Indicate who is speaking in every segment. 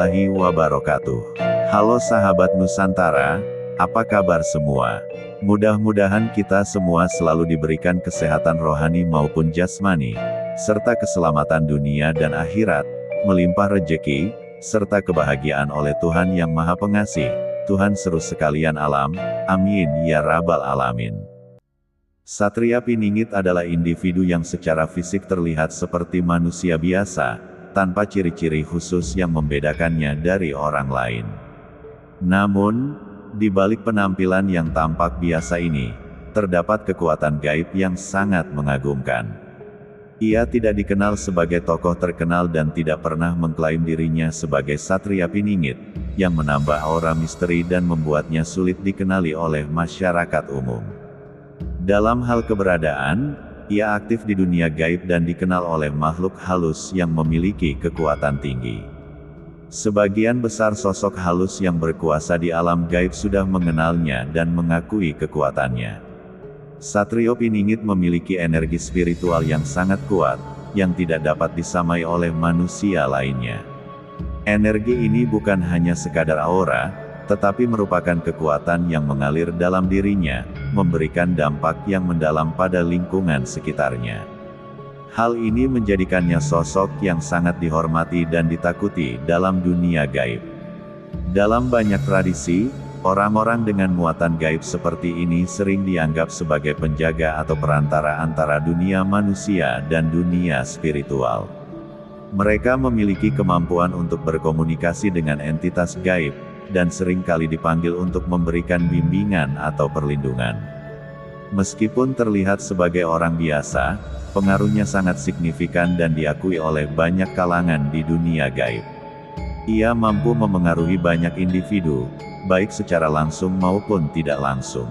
Speaker 1: warahmatullahi wabarakatuh. Halo sahabat Nusantara, apa kabar semua? Mudah-mudahan kita semua selalu diberikan kesehatan rohani maupun jasmani, serta keselamatan dunia dan akhirat, melimpah rejeki, serta kebahagiaan oleh Tuhan Yang Maha Pengasih, Tuhan seru sekalian alam, amin ya rabbal alamin. Satria Piningit adalah individu yang secara fisik terlihat seperti manusia biasa, tanpa ciri-ciri khusus yang membedakannya dari orang lain. Namun, di balik penampilan yang tampak biasa ini, terdapat kekuatan gaib yang sangat mengagumkan. Ia tidak dikenal sebagai tokoh terkenal dan tidak pernah mengklaim dirinya sebagai Satria Piningit, yang menambah aura misteri dan membuatnya sulit dikenali oleh masyarakat umum. Dalam hal keberadaan, ia aktif di dunia gaib dan dikenal oleh makhluk halus yang memiliki kekuatan tinggi. Sebagian besar sosok halus yang berkuasa di alam gaib sudah mengenalnya dan mengakui kekuatannya. Satrio Piningit memiliki energi spiritual yang sangat kuat, yang tidak dapat disamai oleh manusia lainnya. Energi ini bukan hanya sekadar aura, tetapi merupakan kekuatan yang mengalir dalam dirinya, memberikan dampak yang mendalam pada lingkungan sekitarnya. Hal ini menjadikannya sosok yang sangat dihormati dan ditakuti dalam dunia gaib. Dalam banyak tradisi, orang-orang dengan muatan gaib seperti ini sering dianggap sebagai penjaga atau perantara antara dunia manusia dan dunia spiritual. Mereka memiliki kemampuan untuk berkomunikasi dengan entitas gaib, dan seringkali dipanggil untuk memberikan bimbingan atau perlindungan. Meskipun terlihat sebagai orang biasa, pengaruhnya sangat signifikan dan diakui oleh banyak kalangan di dunia gaib. Ia mampu memengaruhi banyak individu, baik secara langsung maupun tidak langsung.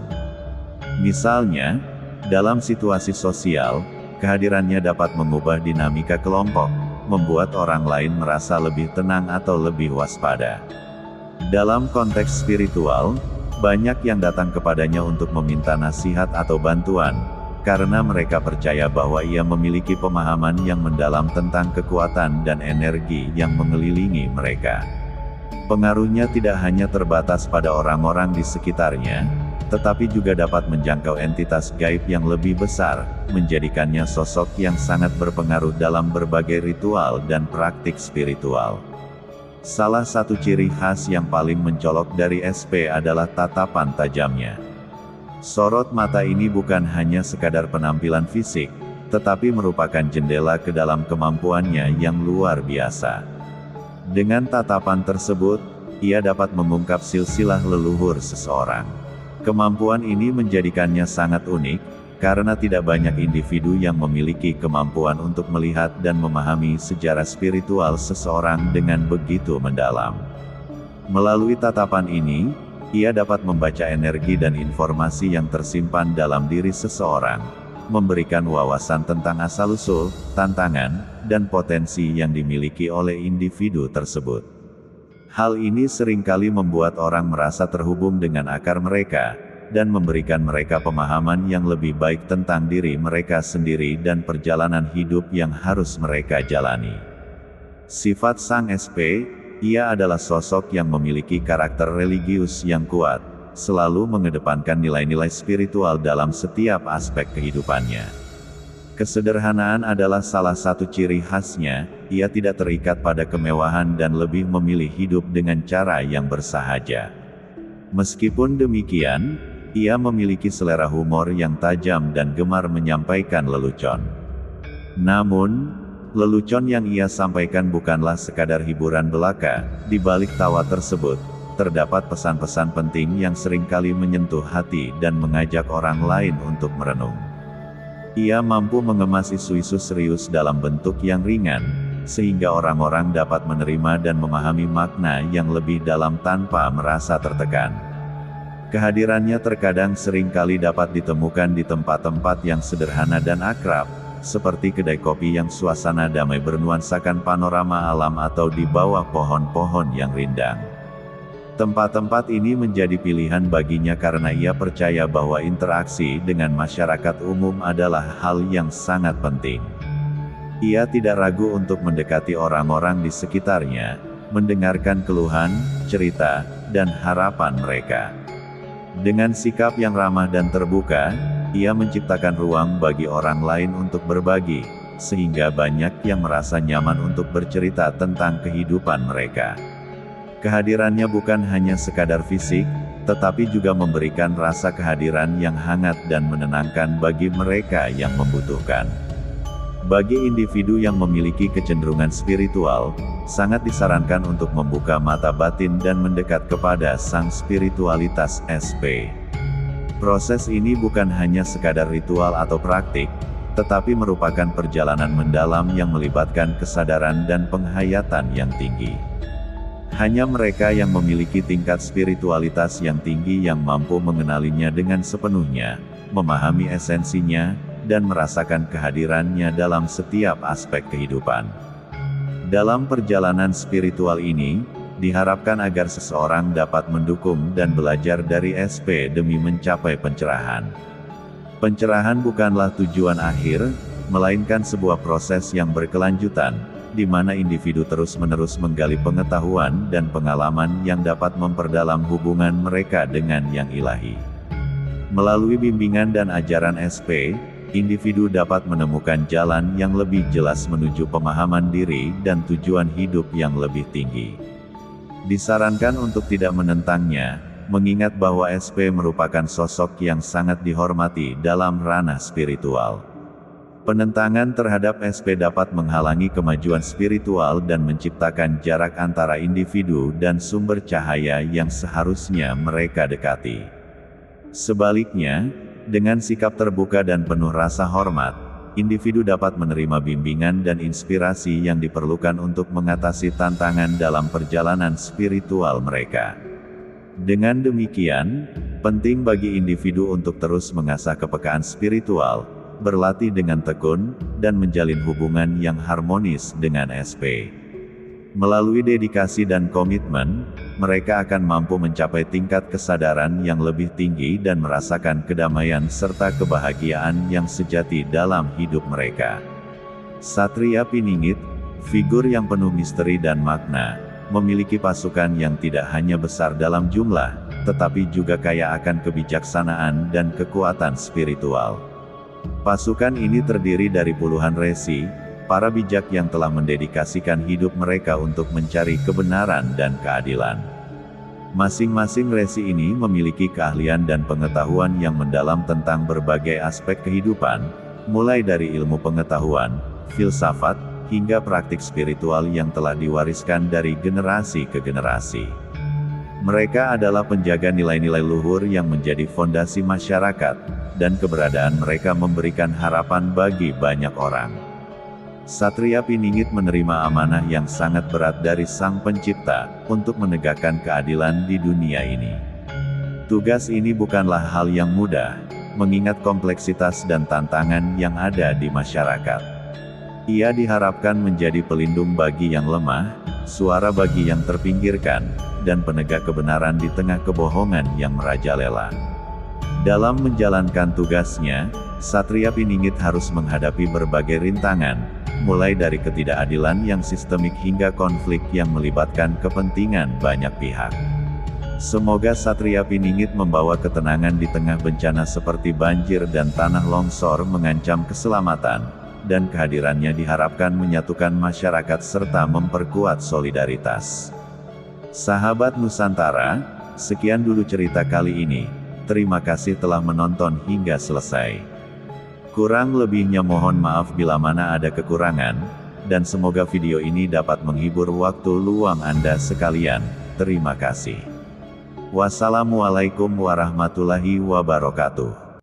Speaker 1: Misalnya, dalam situasi sosial, kehadirannya dapat mengubah dinamika kelompok, membuat orang lain merasa lebih tenang atau lebih waspada. Dalam konteks spiritual, banyak yang datang kepadanya untuk meminta nasihat atau bantuan, karena mereka percaya bahwa ia memiliki pemahaman yang mendalam tentang kekuatan dan energi yang mengelilingi mereka. Pengaruhnya tidak hanya terbatas pada orang-orang di sekitarnya, tetapi juga dapat menjangkau entitas gaib yang lebih besar, menjadikannya sosok yang sangat berpengaruh dalam berbagai ritual dan praktik spiritual. Salah satu ciri khas yang paling mencolok dari SP adalah tatapan tajamnya. Sorot mata ini bukan hanya sekadar penampilan fisik, tetapi merupakan jendela ke dalam kemampuannya yang luar biasa. Dengan tatapan tersebut, ia dapat mengungkap silsilah leluhur seseorang. Kemampuan ini menjadikannya sangat unik, karena tidak banyak individu yang memiliki kemampuan untuk melihat dan memahami sejarah spiritual seseorang dengan begitu mendalam. Melalui tatapan ini, ia dapat membaca energi dan informasi yang tersimpan dalam diri seseorang, memberikan wawasan tentang asal-usul, tantangan, dan potensi yang dimiliki oleh individu tersebut. Hal ini seringkali membuat orang merasa terhubung dengan akar mereka, dan memberikan mereka pemahaman yang lebih baik tentang diri mereka sendiri dan perjalanan hidup yang harus mereka jalani. Sifat Sang SP, ia adalah sosok yang memiliki karakter religius yang kuat, selalu mengedepankan nilai-nilai spiritual dalam setiap aspek kehidupannya. Kesederhanaan adalah salah satu ciri khasnya, ia tidak terikat pada kemewahan dan lebih memilih hidup dengan cara yang bersahaja. Meskipun demikian, ia memiliki selera humor yang tajam dan gemar menyampaikan lelucon. Namun, lelucon yang ia sampaikan bukanlah sekadar hiburan belaka. Di balik tawa tersebut, terdapat pesan-pesan penting yang seringkali menyentuh hati dan mengajak orang lain untuk merenung. Ia mampu mengemas isu-isu serius dalam bentuk yang ringan, sehingga orang-orang dapat menerima dan memahami makna yang lebih dalam tanpa merasa tertekan. Kehadirannya terkadang seringkali dapat ditemukan di tempat-tempat yang sederhana dan akrab, seperti kedai kopi yang suasana damai bernuansakan panorama alam atau di bawah pohon-pohon yang rindang. Tempat-tempat ini menjadi pilihan baginya karena ia percaya bahwa interaksi dengan masyarakat umum adalah hal yang sangat penting. Ia tidak ragu untuk mendekati orang-orang di sekitarnya, mendengarkan keluhan, cerita, dan harapan mereka. Dengan sikap yang ramah dan terbuka, ia menciptakan ruang bagi orang lain untuk berbagi, sehingga banyak yang merasa nyaman untuk bercerita tentang kehidupan mereka. Kehadirannya bukan hanya sekadar fisik, tetapi juga memberikan rasa kehadiran yang hangat dan menenangkan bagi mereka yang membutuhkan. Bagi individu yang memiliki kecenderungan spiritual, sangat disarankan untuk membuka mata batin dan mendekat kepada sang spiritualitas SP. Proses ini bukan hanya sekadar ritual atau praktik, tetapi merupakan perjalanan mendalam yang melibatkan kesadaran dan penghayatan yang tinggi. Hanya mereka yang memiliki tingkat spiritualitas yang tinggi yang mampu mengenalinya dengan sepenuhnya, memahami esensinya, dan merasakan kehadirannya dalam setiap aspek kehidupan. Dalam perjalanan spiritual ini, diharapkan agar seseorang dapat mendukung dan belajar dari SP demi mencapai pencerahan. Pencerahan bukanlah tujuan akhir, melainkan sebuah proses yang berkelanjutan, di mana individu terus-menerus menggali pengetahuan dan pengalaman yang dapat memperdalam hubungan mereka dengan Yang Ilahi. Melalui bimbingan dan ajaran SP, individu dapat menemukan jalan yang lebih jelas menuju pemahaman diri dan tujuan hidup yang lebih tinggi. Disarankan untuk tidak menentangnya, mengingat bahwa SP merupakan sosok yang sangat dihormati dalam ranah spiritual. Penentangan terhadap SP dapat menghalangi kemajuan spiritual dan menciptakan jarak antara individu dan sumber cahaya yang seharusnya mereka dekati. Sebaliknya, dengan sikap terbuka dan penuh rasa hormat, individu dapat menerima bimbingan dan inspirasi yang diperlukan untuk mengatasi tantangan dalam perjalanan spiritual mereka. Dengan demikian, penting bagi individu untuk terus mengasah kepekaan spiritual, berlatih dengan tekun, dan menjalin hubungan yang harmonis dengan SP. Melalui dedikasi dan komitmen, mereka akan mampu mencapai tingkat kesadaran yang lebih tinggi dan merasakan kedamaian serta kebahagiaan yang sejati dalam hidup mereka. Satria Piningit, figur yang penuh misteri dan makna, memiliki pasukan yang tidak hanya besar dalam jumlah, tetapi juga kaya akan kebijaksanaan dan kekuatan spiritual. Pasukan ini terdiri dari puluhan resi, para bijak yang telah mendedikasikan hidup mereka untuk mencari kebenaran dan keadilan. Masing-masing resi ini memiliki keahlian dan pengetahuan yang mendalam tentang berbagai aspek kehidupan, mulai dari ilmu pengetahuan, filsafat, hingga praktik spiritual yang telah diwariskan dari generasi ke generasi. Mereka adalah penjaga nilai-nilai luhur yang menjadi fondasi masyarakat, dan keberadaan mereka memberikan harapan bagi banyak orang. Satria Piningit menerima amanah yang sangat berat dari Sang Pencipta, untuk menegakkan keadilan di dunia ini. Tugas ini bukanlah hal yang mudah, mengingat kompleksitas dan tantangan yang ada di masyarakat. Ia diharapkan menjadi pelindung bagi yang lemah, suara bagi yang terpinggirkan, dan penegak kebenaran di tengah kebohongan yang merajalela. Dalam menjalankan tugasnya, Satria Piningit harus menghadapi berbagai rintangan, mulai dari ketidakadilan yang sistemik hingga konflik yang melibatkan kepentingan banyak pihak. Semoga Satria Piningit membawa ketenangan di tengah bencana seperti banjir dan tanah longsor mengancam keselamatan, dan kehadirannya diharapkan menyatukan masyarakat serta memperkuat solidaritas. Sahabat Nusantara, sekian dulu cerita kali ini. Terima kasih telah menonton hingga selesai. Kurang lebihnya mohon maaf bila mana ada kekurangan, dan semoga video ini dapat menghibur waktu luang Anda sekalian. Terima kasih. Wassalamualaikum warahmatullahi wabarakatuh.